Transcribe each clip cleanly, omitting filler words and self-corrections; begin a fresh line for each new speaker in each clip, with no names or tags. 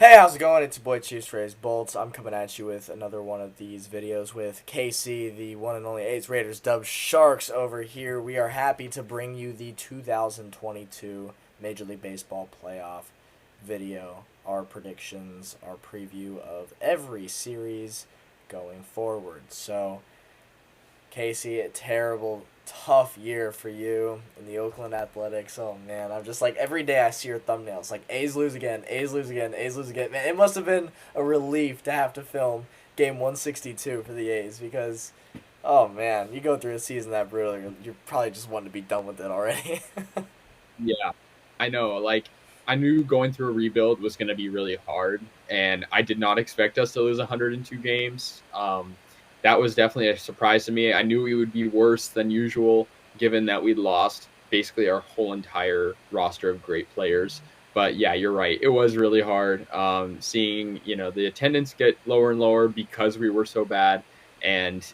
Hey, how's it going? It's your boy ChiefsRaysBolts. I'm coming at you with another one of these videos with Casey, the one and only A'sRaidersDubsSharks over here. We are happy to bring you the 2022 Major League Baseball playoff video, our predictions, our preview of every series going forward. So, Casey, a terrible, tough year for you in the Oakland Athletics. Oh man, I'm just like every day I see your thumbnails, like A's lose again, A's lose again, A's lose again. Man, it must have been a relief to have to film game 162 for the A's because, oh man, you go through a season that brutal, you're probably just wanting to be done with it already.
Yeah, I know. I knew going through a rebuild was going to be really hard, and I did not expect us to lose 102 games. That was definitely a surprise to me. I knew it would be worse than usual, given that we'd lost basically our whole entire roster of great players. But yeah, you're right. It was really hard seeing the attendance get lower and lower because we were so bad, and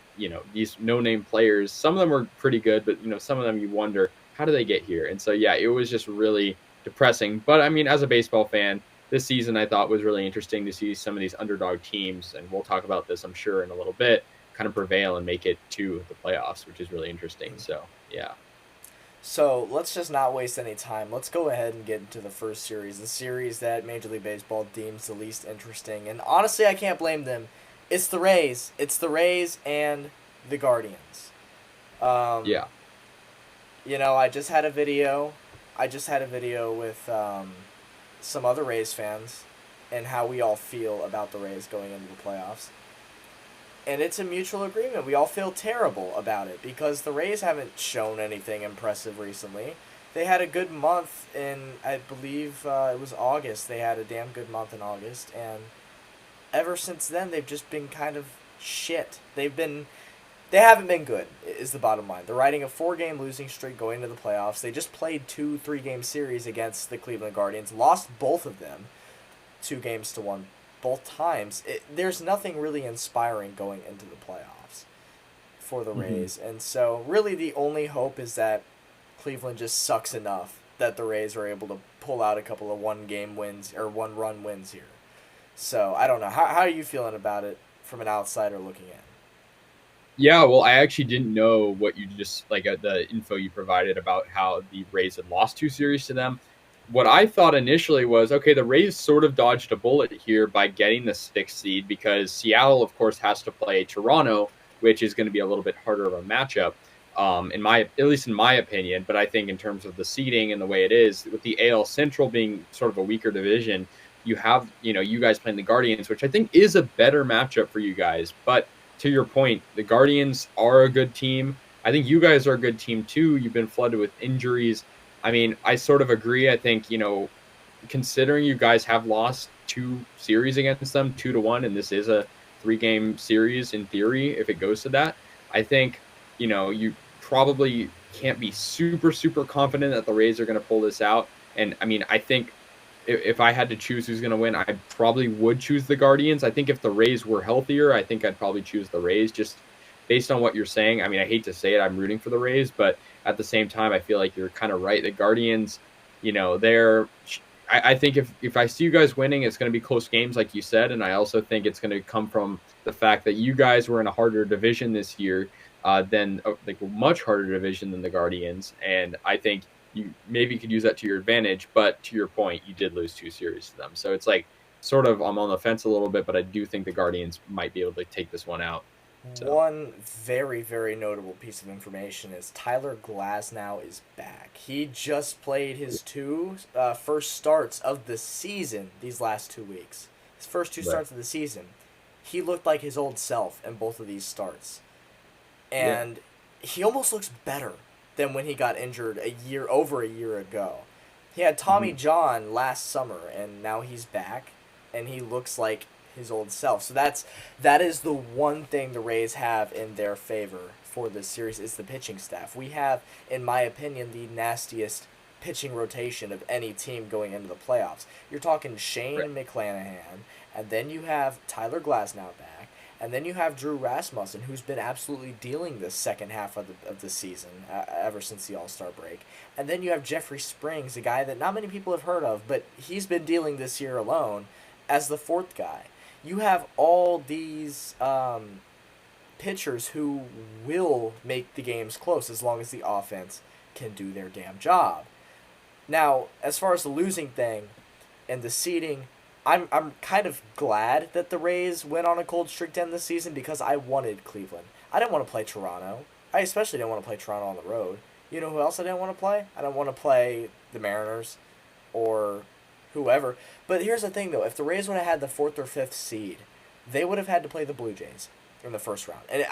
these no-name players. Some of them were pretty good, but some of them you wonder how do they get here? And so, yeah, it was just really depressing. But I mean, as a baseball fan, this season I thought was really interesting to see some of these underdog teams, and we'll talk about this, I'm sure, in a little bit, kind of prevail and make it to the playoffs, which is really interesting. So, yeah.
So let's just not waste any time. Let's go ahead and get into the first series, the series that Major League Baseball deems the least interesting. And honestly, I can't blame them. It's the Rays. It's the Rays and the Guardians. Um,
Yeah.
I just had a video. I just had a video with some other Rays fans and how we all feel about the Rays going into the playoffs. And it's a mutual agreement. We all feel terrible about it because the Rays haven't shown anything impressive recently. They had a good month in, I believe it was August. They had a damn good month in August, and ever since then they've just been kind of shit. They haven't been good. Is the bottom line. They're riding a 4-game losing streak going into the playoffs. They just played 2 3-game series against the Cleveland Guardians, lost both of them, 2 games to 1 both times. There's nothing really inspiring going into the playoffs for the
Hmm.
Rays. And so, really, the only hope is that Cleveland just sucks enough that the Rays are able to pull out a couple of 1-game wins or 1-run wins here. So, I don't know. How are you feeling about it from an outsider looking in?
Yeah, well, I actually didn't know what you just the info you provided about how the Rays had lost two series to them. What I thought initially was okay, the Rays sort of dodged a bullet here by getting the sixth seed because Seattle, of course, has to play Toronto, which is going to be a little bit harder of a matchup, at least in my opinion. But I think in terms of the seeding and the way it is, with the AL Central being sort of a weaker division, you have you guys playing the Guardians, which I think is a better matchup for you guys, but to your point, the Guardians are a good team. I think you guys are a good team too. You've been flooded with injuries. I mean, I sort of agree. I think, considering you guys have lost two series against them, 2-1, and this is a 3-game series in theory, if it goes to that, I think, you probably can't be super, super confident that the Rays are going to pull this out. And I mean, I think if I had to choose who's going to win, I probably would choose the Guardians. I think if the Rays were healthier, I think I'd probably choose the Rays just based on what you're saying. I mean, I hate to say it, I'm rooting for the Rays, but at the same time, I feel like you're kind of right. The Guardians, they're. I think if I see you guys winning, it's going to be close games, like you said, and I also think it's going to come from the fact that you guys were in a harder division this year than like a much harder division than the Guardians, and I think you maybe could use that to your advantage. But to your point, you did lose two series to them. So it's like sort of I'm on the fence a little bit, but I do think the Guardians might be able to take this one out. So
One very, very notable piece of information is Tyler Glasnow is back. He just played his two first starts of the season these last 2 weeks. His first two
right.
starts of the season. He looked like his old self in both of these starts.
Yeah.
And he almost looks better than when he got injured over a year ago. He had Tommy
Hmm.
John last summer, and now he's back, and he looks like his old self. So that is the one thing the Rays have in their favor for this series is the pitching staff. We have, in my opinion, the nastiest pitching rotation of any team going into the playoffs. You're talking
Right.
Shane McClanahan, and then you have Tyler Glasnow back, and then you have Drew Rasmussen, who's been absolutely dealing this second half of the season ever since the All Star break. And then you have Jeffrey Springs, a guy that not many people have heard of, but he's been dealing this year alone. as the fourth guy. You have all these pitchers who will make the games close as long as the offense can do their damn job. Now, as far as the losing thing and the seeding, I'm kind of glad that the Rays went on a cold streak to end the season because I wanted Cleveland. I didn't want to play Toronto. I especially didn't want to play Toronto on the road. You know who else I didn't want to play? I didn't want to play the Mariners or whoever. But here's the thing, though. If the Rays would have had the 4th or 5th seed, they would have had to play the Blue Jays in the first round. And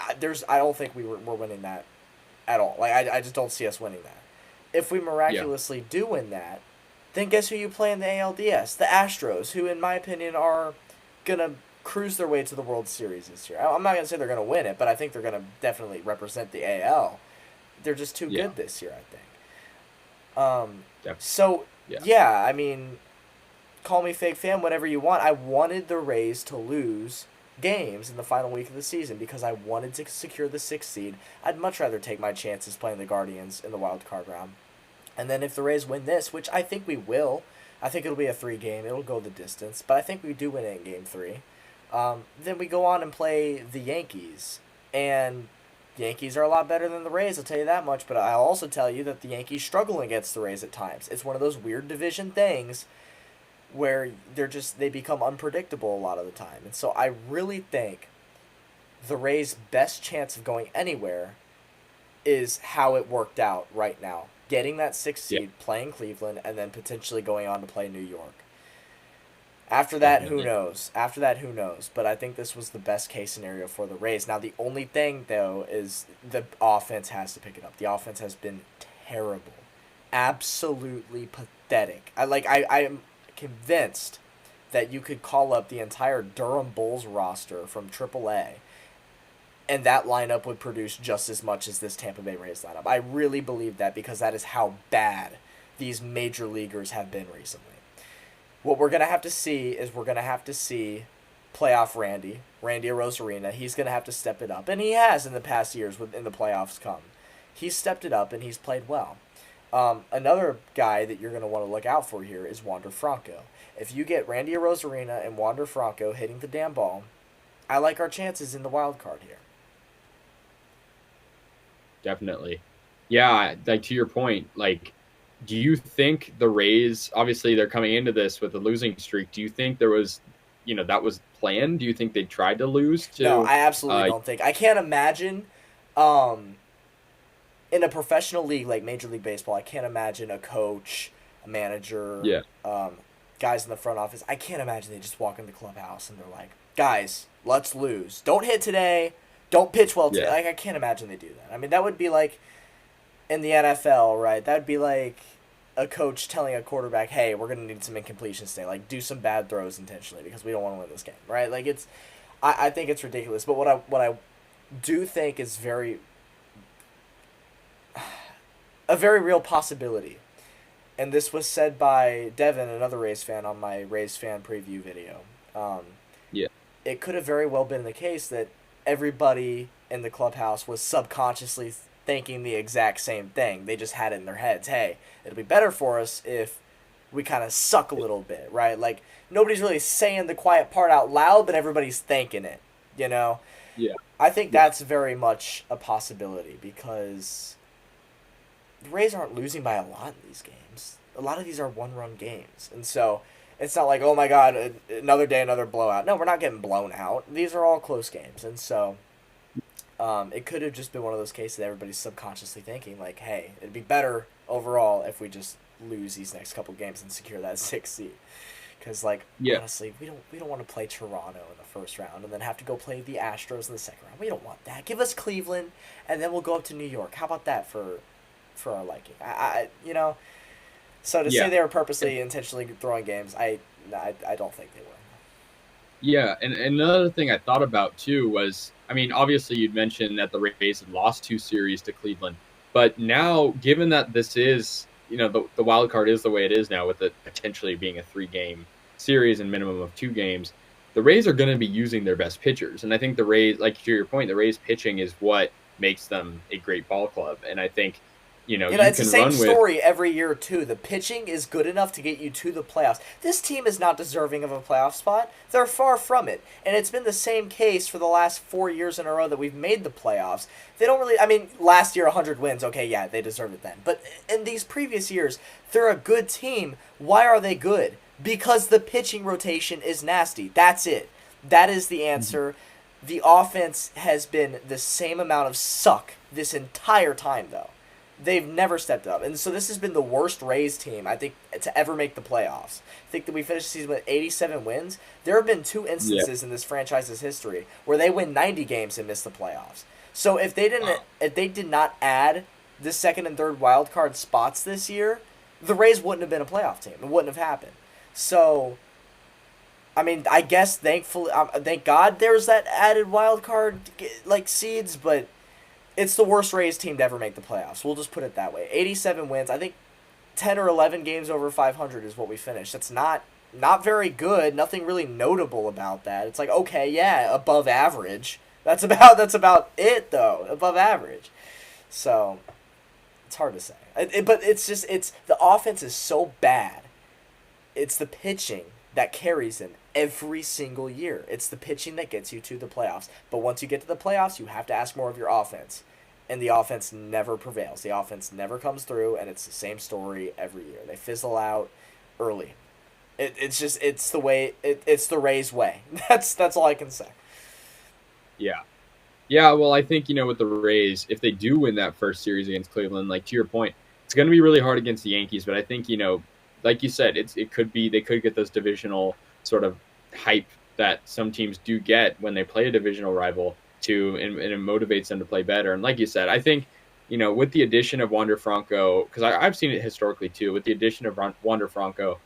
I don't think we're winning that at all. Like, I just don't see us winning that. If we miraculously do win that, then guess who you play in the ALDS? The Astros, who, in my opinion, are going to cruise their way to the World Series this year. I'm not going to say they're going to win it, but I think they're going to definitely represent the AL. They're just too good this year, I think. So, I mean, call me fake fan, whatever you want. I wanted the Rays to lose games in the final week of the season because I wanted to secure the 6th seed. I'd much rather take my chances playing the Guardians in the wild card round. And then if the Rays win this, which I think we will, I think it'll be a 3-game. It'll go the distance, but I think we do win it in Game 3. Then we go on and play the Yankees. And the Yankees are a lot better than the Rays, I'll tell you that much. But I'll also tell you that the Yankees struggle against the Rays at times. It's one of those weird division things where they become unpredictable a lot of the time. And so I really think the Rays' best chance of going anywhere is how it worked out right now. Getting that 6th seed, playing Cleveland, and then potentially going on to play New York. After that, who knows? But I think this was the best case scenario for the Rays. Now, the only thing, though, is the offense has to pick it up. The offense has been terrible. Absolutely pathetic. I'm convinced that you could call up the entire Durham Bulls roster from AAA and that lineup would produce just as much as this Tampa Bay Rays lineup. I really believe that because that is how bad these major leaguers have been recently. What we're going to have to see is playoff Randy Arozarena. He's going to have to step it up. And he has in the past years in the playoffs come. He's stepped it up and he's played well. Another guy that you're going to want to look out for here is Wander Franco. If you get Randy Arozarena and Wander Franco hitting the damn ball, I like our chances in the wild card here.
Definitely. Yeah, like to your point, like, do you think the Rays, obviously they're coming into this with a losing streak, do you think there was, that was planned? Do you think they tried to lose?
No, I absolutely don't think. I can't imagine, in a professional league like Major League Baseball, I can't imagine a coach, a manager, guys in the front office. I can't imagine they just walk in the clubhouse and they're like, guys, let's lose. Don't hit today. Don't pitch well today. Like, I can't imagine they do that. I mean, that would be like in the NFL, right? That would be like a coach telling a quarterback, hey, we're going to need some incompletions today. Like, do some bad throws intentionally because we don't want to win this game, right? Like, I think it's ridiculous. But what I do think is a very real possibility, and this was said by Devin, another Rays fan, on my Rays fan preview video. It could have very well been the case that everybody in the clubhouse was subconsciously thinking the exact same thing. They just had it in their heads. Hey, it'll be better for us if we kind of suck a little bit, right? Like, nobody's really saying the quiet part out loud, but everybody's thinking it, Yeah. I think that's very much a possibility because the Rays aren't losing by a lot in these games. A lot of these are one-run games. And so it's not like, oh my God, another day, another blowout. No, we're not getting blown out. These are all close games. And so it could have just been one of those cases that everybody's subconsciously thinking, like, hey, it'd be better overall if we just lose these next couple games and secure that 6th seed. Because, honestly, we don't want to play Toronto in the first round and then have to go play the Astros in the second round. We don't want that. Give us Cleveland, and then we'll go up to New York. How about that for our liking? So to say they were purposely, intentionally throwing games, I don't think they were.
Yeah, and another thing I thought about, too, was, I mean, obviously you'd mentioned that the Rays had lost 2 series to Cleveland. But now, given that this is, the wild card is the way it is now, with it potentially being a 3-game series and minimum of 2 games, the Rays are going to be using their best pitchers. And I think the Rays, like to your point, the Rays pitching is what makes them a great ball club. And I think
You know,
you
it's the
can
same
run with.
story every year, too. The pitching is good enough to get you to the playoffs. This team is not deserving of a playoff spot. They're far from it. And it's been the same case for the last 4 years in a row that we've made the playoffs. They don't really, I mean, last year 100 wins, okay, yeah, they deserve it then. But in these previous years, they're a good team. Why are they good? Because the pitching rotation is nasty. That's it. That is the answer. The offense has been the same amount of suck this entire time, though. They've never stepped up. And so this has been the worst Rays team, I think, to ever make the playoffs. I think that we finished the season with 87 wins. There have been 2
Yeah.
instances in this franchise's history where they win 90 games and miss the playoffs. So if they did not add the second and third wild card spots this year, the Rays wouldn't have been a playoff team. It wouldn't have happened. So I mean, I guess thankfully, thank God there's that added wild card like seeds, but it's the worst Rays team to ever make the playoffs. We'll just put it that way. 87 wins. I think 10 or 11 games over 500 is what we finished. That's not very good. Nothing really notable about that. It's like, okay, yeah, above average. That's about it though. Above average. So, it's hard to say. But it's the offense is so bad. It's the pitching that carries them every single year. It's the pitching that gets you to the playoffs. But once you get to the playoffs, you have to ask more of your offense. And the offense never prevails. The offense never comes through, and it's the same story every year. They fizzle out early. It's the way it's the Rays way. That's all I can say.
Yeah. Yeah, well, I think, with the Rays, if they do win that first series against Cleveland, like to your point, it's going to be really hard against the Yankees. But I think, like you said, it could be they could get those divisional sort of hype that some teams do get when they play a divisional rival and it motivates them to play better. And like you said, I think, with the addition of Wander Franco, because I've seen it historically too, with the addition of Wander Franco,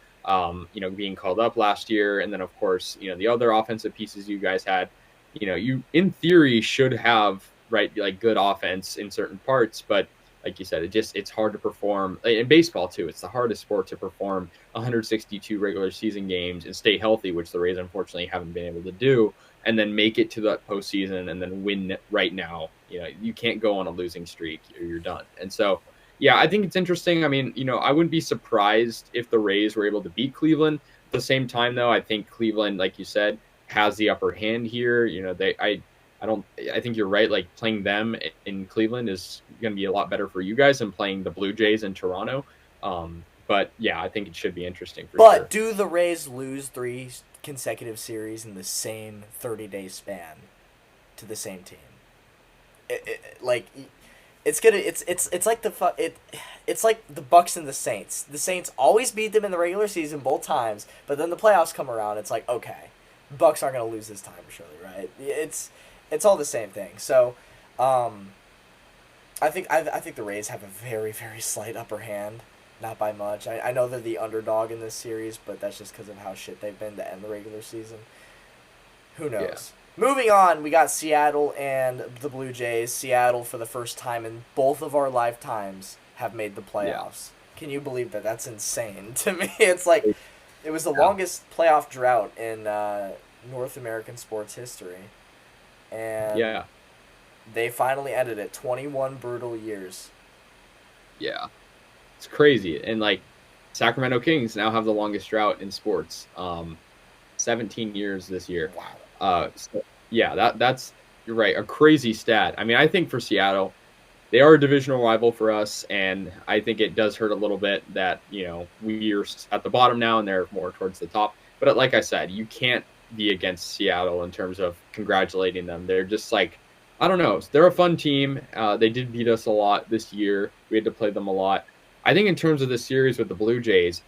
being called up last year, and then of course, the other offensive pieces you guys had. You in theory should have right like good offense in certain parts, but like you said, it's hard to perform in baseball too. It's the hardest sport to perform 162 regular season games and stay healthy, which the Rays unfortunately haven't been able to do, and then make it to that postseason and then win right now. You can't go on a losing streak or you're done. And so, yeah, I think it's interesting. I mean, I wouldn't be surprised if the Rays were able to beat Cleveland. At the same time, though, I think Cleveland, like you said, has the upper hand here. I think you're right. Like playing them in Cleveland is going to be a lot better for you guys than playing the Blue Jays in Toronto. But yeah, I think it should be interesting for sure.
But do the Rays lose 3 consecutive series in the same 30-day span to the same team? It's like the Bucks and the Saints. The Saints always beat them in the regular season both times, but then the playoffs come around. It's like, okay, Bucks aren't gonna lose this time, surely, right? It's all the same thing. So, I think the Rays have a very, very slight upper hand, not by much. I know they're the underdog in this series, but that's just because of how shit they've been to end the regular season. Who knows?
Yeah.
Moving on, we got Seattle and the Blue Jays. Seattle, for the first time in both of our lifetimes, have made the playoffs. Yeah. Can you believe that? That's insane to me. It's like it was the longest playoff drought in North American sports history. And they finally ended it. 21 brutal years.
Yeah. It's crazy. And like Sacramento Kings now have the longest drought in sports. 17 years this year.
Wow.
That's you're right, a crazy stat. I mean, I think for Seattle, they are a divisional rival for us, and I think it does hurt a little bit that, we're at the bottom now and they're more towards the top. But like I said, you can't be against Seattle in terms of congratulating them. They're just like, I don't know. They're a fun team. They did beat us a lot this year. We had to play them a lot. I think in terms of the series with the Blue Jays,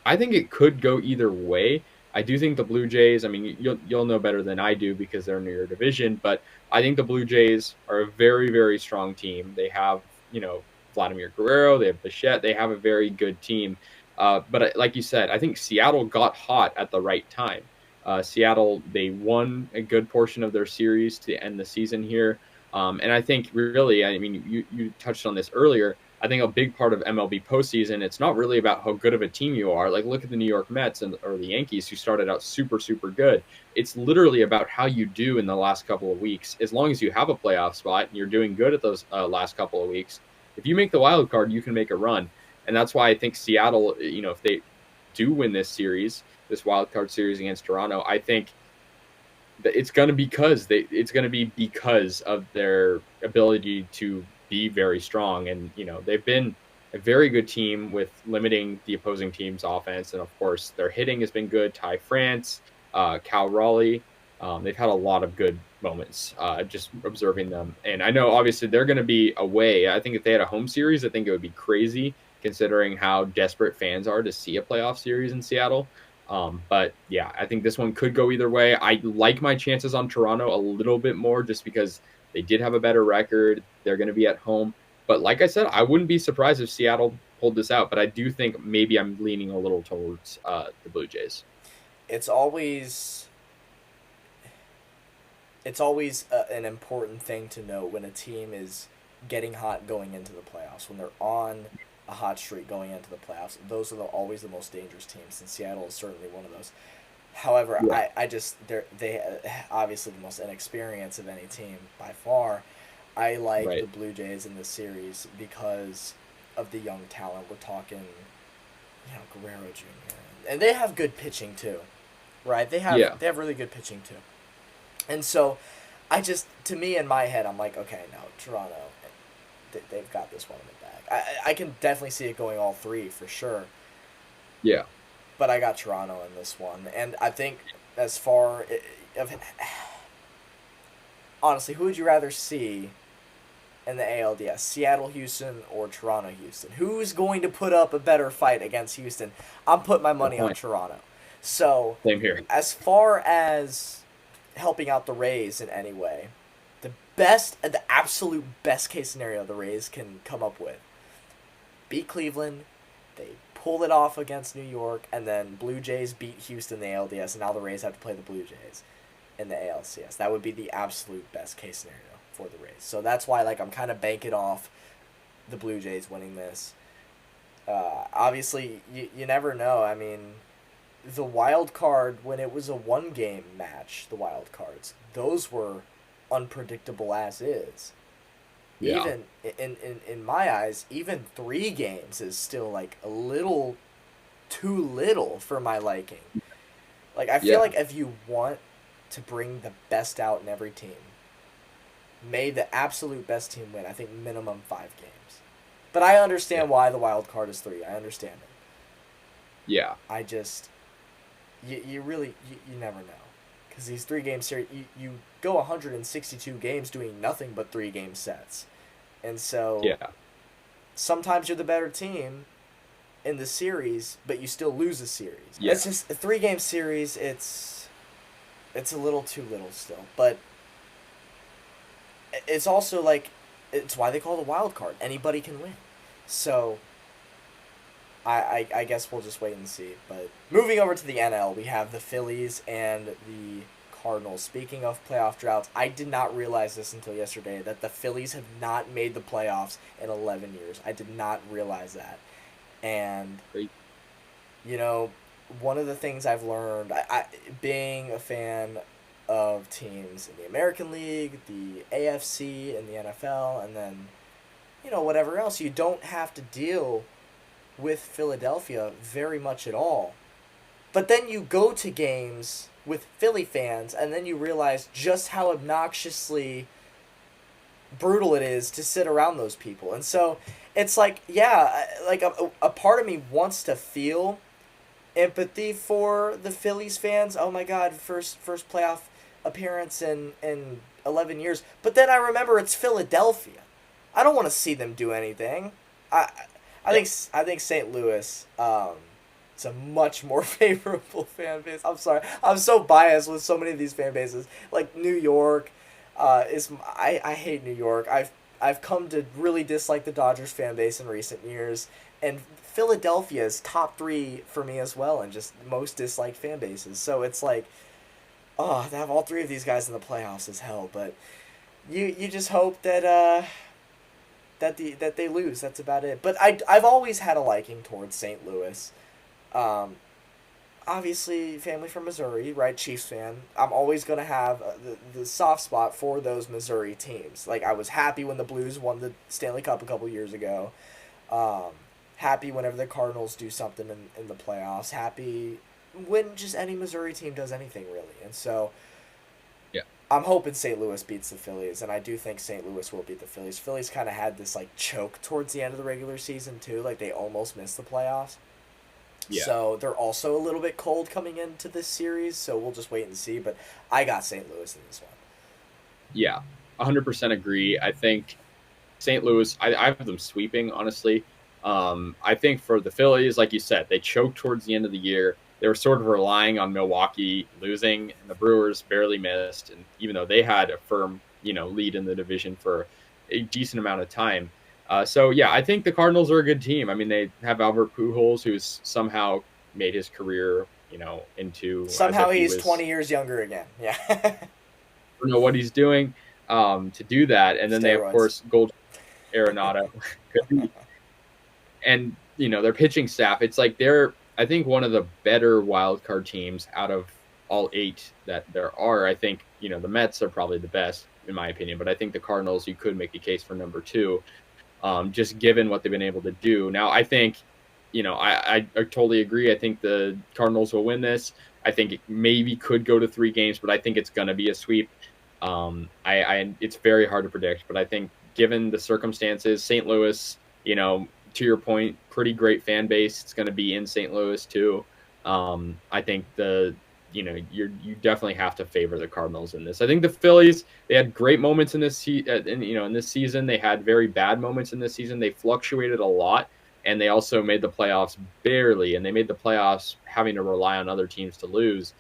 I think it could go either way. I do think the Blue Jays, I mean, you'll know better than I do because they're in your division, but I think the Blue Jays are a very, very strong team. They have, Vladimir Guerrero, they have Bichette, they have a very good team. But like you said, I think Seattle got hot at the right time. Seattle, they won a good portion of their series to end the season here. And I think really, I mean, you touched on this earlier. I think a big part of MLB postseason, it's not really about how good of a team you are. Like, look at the New York Mets or the Yankees who started out super, super good. It's literally about how you do in the last couple of weeks. As long as you have a playoff spot and you're doing good at those last couple of weeks, if you make the wild card, you can make a run. And that's why I think Seattle, if they do win this series, this wild card series against Toronto, I think that it's going to be because of their ability to be very strong. And, they've been a very good team with limiting the opposing team's offense. And of course, their hitting has been good. Ty France, Cal Raleigh. They've had a lot of good moments just observing them. And I know obviously they're going to be away. I think if they had a home series, I think it would be crazy considering how desperate fans are to see a playoff series in Seattle. But yeah, I think this one could go either way. I like my chances on Toronto a little bit more just because they did have a better record. They're going to be at home. But like I said, I wouldn't be surprised if Seattle pulled this out. But I do think maybe I'm leaning a little towards the Blue Jays.
It's always an important thing to know when a team is getting hot going into the playoffs. When they're on a hot streak going into the playoffs, those are always the most dangerous teams, and Seattle is certainly one of those. However,
Yeah.
they obviously the most inexperienced of any team by far. I like
Right.
the Blue Jays in this series because of the young talent. We're talking, Guerrero Jr. and they have good pitching too, right?
Yeah.
They have really good pitching too, and so to me in my head, I'm like, okay, no, Toronto, they've got this one in the bag. I can definitely see it going all three for sure,
Yeah.
but I got Toronto in this one, and I think as far of honestly, who would you rather see in the ALDS, Seattle Houston or Toronto Houston? Who's going to put up a better fight against Houston? I'm putting my money on Toronto. So
Same here.
as far as helping out the Rays in any way, the absolute best case scenario the Rays can come up with: beat Cleveland, they pulled it off against New York, and then Blue Jays beat Houston in the ALDS, and now the Rays have to play the Blue Jays in the ALCS. That would be the absolute best case scenario for the Rays. So that's why I'm kind of banking off the Blue Jays winning this. Obviously, you never know. I mean, the wild card, when it was a one-game match, the wild cards, those were unpredictable as is.
Yeah.
Even in my eyes, even 3 games is still a little too little for my liking. I feel like if you want to bring the best out in every team, may the absolute best team win. I think minimum 5 games. But I understand why the wild card is 3. I understand it.
Yeah.
I just you really never know. Because these 3-game series, you go 162 games doing nothing but 3-game sets. And so sometimes you're the better team in the series, but you still lose the series.
Yeah.
It's just a 3-game series, it's a little too little still. But it's also it's why they call it a wild card. Anybody can win. So I guess we'll just wait and see. But moving over to the NL, we have the Phillies and the Cardinals. Speaking of playoff droughts, I did not realize this until yesterday, that the Phillies have not made the playoffs in 11 years. I did not realize that. And, one of the things I've learned, being a fan of teams in the American League, the AFC, and the NFL, and then, whatever else, you don't have to deal with Philadelphia very much at all. But then you go to games with Philly fans, and then you realize just how obnoxiously brutal it is to sit around those people. And so it's a part of me wants to feel empathy for the Phillies fans. Oh my God, first playoff appearance in 11 years. But then I remember it's Philadelphia. I don't want to see them do anything. I think St. Louis it's a much more favorable fan base. I'm sorry. I'm so biased with so many of these fan bases. New York I hate New York. I've come to really dislike the Dodgers fan base in recent years, and Philadelphia is top 3 for me as well, and just most disliked fan bases. So it's to have all 3 of these guys in the playoffs is hell, but you just hope that that they lose. That's about it. But I've always had a liking towards St. Louis. obviously family from Missouri, right? Chiefs fan. I'm always gonna have the soft spot for those Missouri teams. Like I was happy when the Blues won the Stanley Cup a couple years ago. Um, Happy whenever the Cardinals do something in the playoffs. Happy when just any Missouri team does anything really. And so
Yeah.
I'm hoping St. Louis beats the Phillies, and I do think St. Louis will beat the Phillies. Phillies kind of had this like choke towards the end of the regular season too, like they almost missed the playoffs.
Yeah.
So they're also a little bit cold coming into this series, so we'll just wait and see. But I got St. Louis in this one.
Yeah. 100% agree. I think St. Louis, I have them sweeping, honestly. I think for the Phillies, like you said, they choked towards the end of the year. They were sort of relying on Milwaukee losing, and the Brewers barely missed. And even though they had a firm, lead in the division for a decent amount of time. So, yeah, I think the Cardinals are a good team. I mean, they have Albert Pujols, who's somehow made his career, into as
Somehow
if he
he's
was
20 years younger again. Yeah.
don't know what he's doing to do that. And then they, of
Steroids.
course, Gold Arenado could be. And their pitching staff, it's like they're, I think, one of the better wild card teams out of all 8 that there are. I think the Mets are probably the best in my opinion, but I think the Cardinals, you could make a case for number 2, just given what they've been able to do. Now I think I totally agree. I think the Cardinals will win this. I think it maybe could go to 3 games, but I think it's going to be a sweep. It's very hard to predict, but I think given the circumstances, St. Louis, to your point, pretty great fan base. It's going to be in St. Louis too. I think you definitely have to favor the Cardinals in this. I think the Phillies, they had great moments in in this season. They had very bad moments in this season. They fluctuated a lot, and they also made the playoffs barely, and they made the playoffs having to rely on other teams to lose.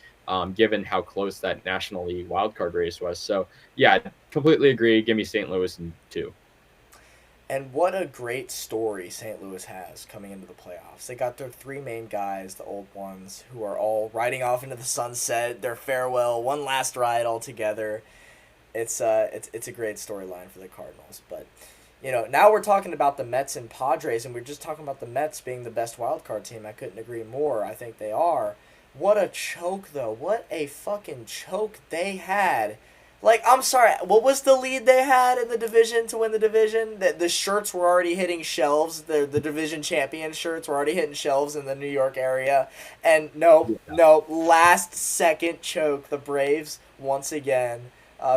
Given how close that National League wildcard race was. So, yeah, completely agree. Give me St. Louis in 2.
And what a great story St. Louis has coming into the playoffs. They got their 3 main guys, the old ones, who are all riding off into the sunset, their farewell, one last ride all together. It's a great storyline for the Cardinals. But, now we're talking about the Mets and Padres, and we're just talking about the Mets being the best wild card team. I couldn't agree more. I think they are. What a choke, though. What a fucking choke they had. Like, I'm sorry, what was the lead they had in the division to win the division? The shirts were already hitting shelves. The division champion shirts were already hitting shelves in the New York area. And no, last second choke. The Braves, once again,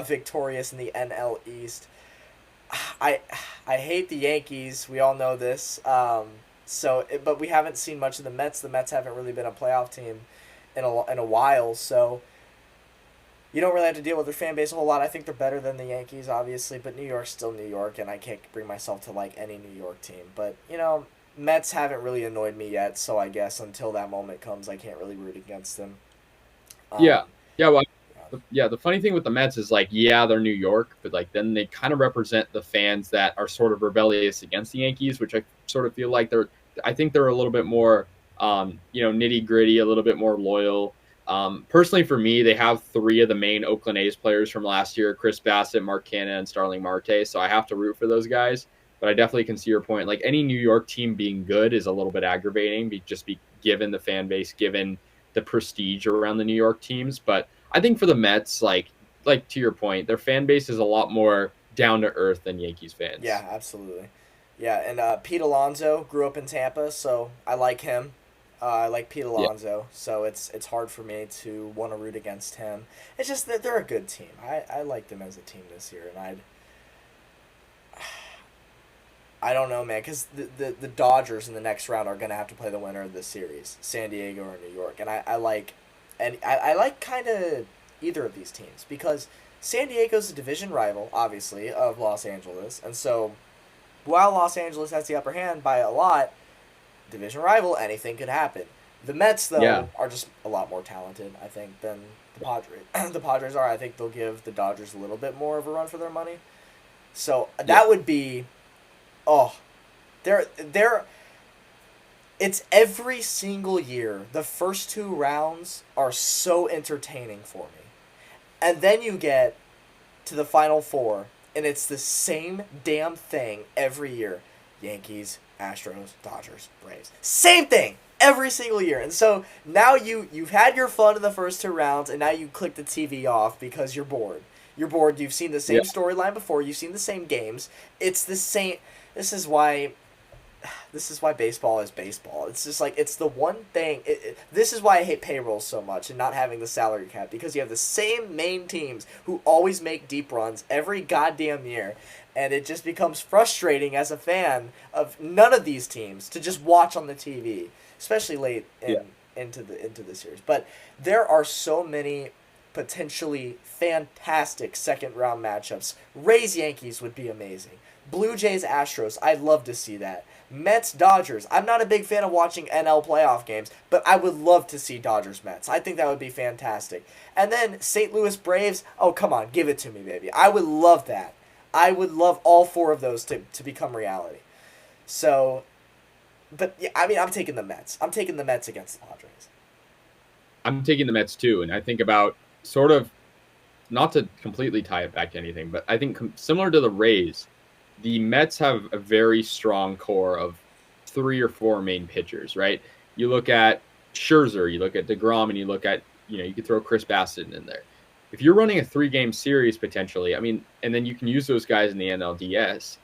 victorious in the NL East. I I hate the Yankees. We all know this. But we haven't seen much of the Mets. The Mets haven't really been a playoff team in a while, so you don't really have to deal with their fan base a whole lot. I think they're better than the Yankees, obviously, but New York's still New York, and I can't bring myself to like any New York team. But, Mets haven't really annoyed me yet, so I guess until that moment comes, I can't really root against them.
Yeah.
Um,
Yeah. Well, yeah. The funny thing with the Mets is like, yeah, they're New York, but like then they kind of represent the fans that are sort of rebellious against the Yankees, which I sort of feel like I think they're a little bit more, nitty gritty, a little bit more loyal. Personally, for me, they have 3 of the main Oakland A's players from last year: Chris Bassett, Mark Canha, and Starling Marte. So I have to root for those guys. But I definitely can see your point. Like any New York team being good is a little bit aggravating, given the fan base, given the prestige around the New York teams. But I think for the Mets, like to your point, their fan base is a lot more down to earth than Yankees fans.
yeah, absolutely. Yeah, and Pete Alonso grew up in Tampa, so I like him. I like Pete
Yeah,
Alonso, so it's hard for me to want to root against him. It's just that they're a good team. I like them as a team this year, and I don't know, man, because the Dodgers in the next round are going to have to play the winner of this series, San Diego or New York. I like kind of either of these teams because San Diego's a division rival, obviously, of Los Angeles. And so while Los Angeles has the upper hand by a lot, division rival, anything could happen. The Mets,
yeah,
though, are just a lot more talented, I think, than the Padres. The Padres are. I think they'll give the Dodgers a little bit more of a run for their money. So
yeah,
that would be, oh, they're it's every single year. The first 2 rounds are so entertaining for me. And then you get to the final 4, and it's the same damn thing every year. Yankees, Astros, Dodgers, Braves. Same thing! every single year. And so now you've had your fun in the first 2 rounds, and now you click the TV off because you're bored. You're bored. You've seen the
Yeah.
same storyline before. You've seen the same games. It's the same. This is why. This is why baseball is baseball. It's just like it's the one thing. This is why I hate payroll so much and not having the salary cap, because you have the same main teams who always make deep runs every goddamn year, and it just becomes frustrating as a fan of none of these teams to just watch on the TV, especially late
Yeah.
into the series. But there are so many potentially fantastic second round matchups. Rays Yankees would be amazing. Blue Jays Astros, I'd love to see that. Mets Dodgers. I'm not a big fan of watching NL playoff games, but I would love to see Dodgers Mets. I think that would be fantastic. And then St. Louis Braves. Oh, come on, give it to me, baby. I would love that. I would love all 4 of those to become reality. So, but yeah, I mean, I'm taking the Mets. I'm taking the Mets against the Padres.
I'm taking the Mets too, and I think about sort of not to completely tie it back to anything, but I think similar to the Rays, the Mets have a very strong core of 3 or 4 main pitchers, right? You look at Scherzer, you look at DeGrom, and you look at, you could throw Chris Bassett in there. If you're running a 3-game series potentially, I mean, and then you can use those guys in the NLDS,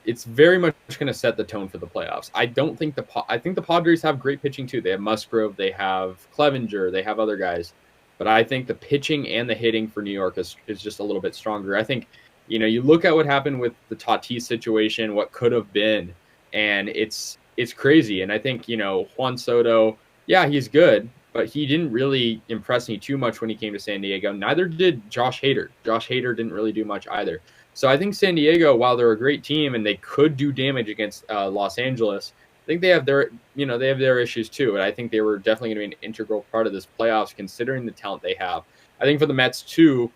it's very much going to set the tone for the playoffs. I think the Padres have great pitching too. They have Musgrove, they have Clevenger, they have other guys, but I think the pitching and the hitting for New York is just a little bit stronger. I think, you look at what happened with the Tatis situation, what could have been, and it's crazy. And I think, Juan Soto, yeah, he's good, but he didn't really impress me too much when he came to San Diego. Neither did Josh Hader. Josh Hader didn't really do much either. So I think San Diego, while they're a great team and they could do damage against Los Angeles, I think they have their issues too. And I think they were definitely going to be an integral part of this playoffs, considering the talent they have. I think for the Mets too,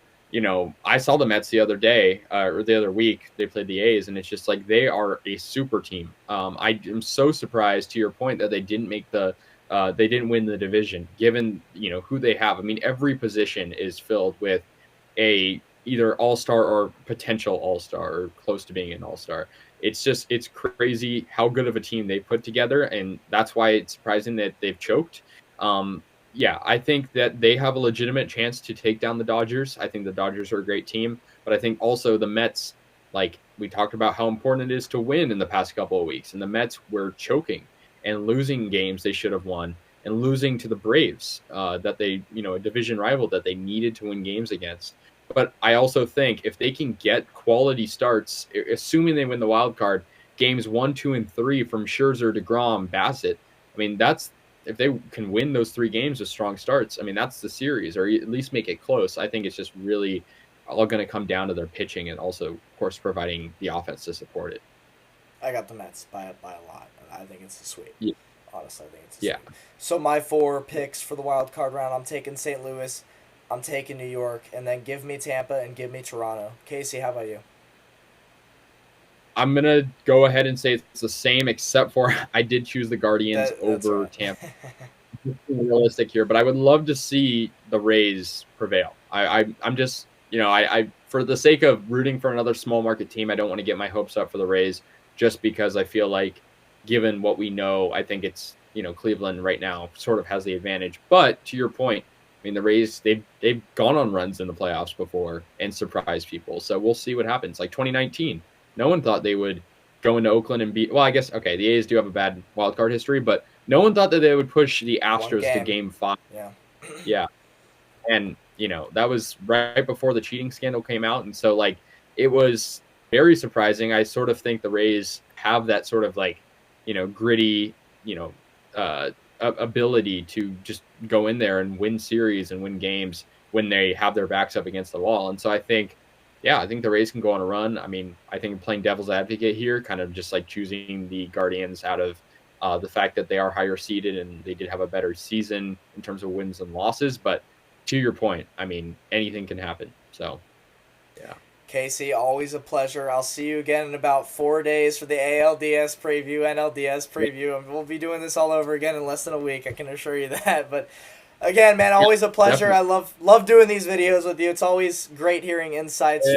I saw the Mets the other day or the other week. They played the A's, and it's just like they are a super team. I am so surprised, to your point, that they didn't win the division, given who they have. I mean, every position is filled with a either all-star or potential all-star or close to being an all-star. It's crazy how good of a team they put together, and that's why it's surprising that they've choked. Yeah, I think that they have a legitimate chance to take down the Dodgers. I think the Dodgers are a great team, but I think also the Mets, like we talked about how important it is to win in the past couple of weeks, and the Mets were choking and losing games they should have won, and losing to the Braves, that they, a division rival that they needed to win games against. But I also think if they can get quality starts, assuming they win the wild card, games 1, 2, and 3 from Scherzer, DeGrom, Bassett, I mean, if they can win those 3 games with strong starts, I mean, that's the series, or at least make it close. I think it's just really all going to come down to their pitching and also, of course, providing the offense to support it.
I got the Mets by a lot. I think it's a sweep.
Yeah.
Honestly, I think it's a sweep.
Yeah.
So my 4 picks for the wild card round, I'm taking St. Louis, I'm taking New York, and then give me Tampa and give me Toronto. Casey, how about you?
I'm going to go ahead and say it's the same, except for I did choose the Guardians over
right.
Tampa. Realistic here, but I would love to see the Rays prevail. I'm just, I for the sake of rooting for another small market team, I don't want to get my hopes up for the Rays, just because I feel like, given what we know, I think it's, Cleveland right now sort of has the advantage. But to your point, I mean, the Rays, they've gone on runs in the playoffs before and surprised people. So we'll see what happens. Like 2019, no one thought they would go into Oakland and beat. Well, I guess, okay, the A's do have a bad wild card history, but no one thought that they would push the Astros to Game 5.
Yeah.
Yeah. And, that was right before the cheating scandal came out. And so, like, it was very surprising. I sort of think the Rays have that sort of, like, gritty, ability to just go in there and win series and win games when they have their backs up against the wall. And so I think the Rays can go on a run. I mean, I think playing devil's advocate here, kind of just like choosing the Guardians out of the fact that they are higher seeded and they did have a better season in terms of wins and losses. But to your point, I mean, anything can happen. So, yeah.
Casey, always a pleasure. I'll see you again in about 4 days for the ALDS preview, NLDS preview, and we'll be doing this all over again in less than a week. I can assure you that. But again, man, always a pleasure. Definitely. I love doing these videos with you. It's always great hearing insights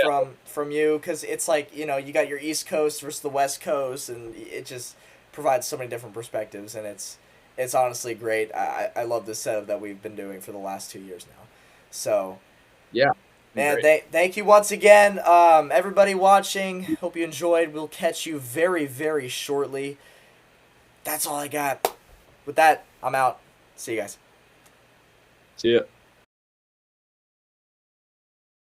from you, because it's like, you got your East Coast versus the West Coast, and it just provides so many different perspectives, and it's it's honestly great. I love this setup that we've been doing for the last 2 years now. So,
Yeah, been
man,
great.
thank you once again, everybody watching. Hope you enjoyed. We'll catch you very, very shortly. That's all I got. With that, I'm out. See you guys.
See ya.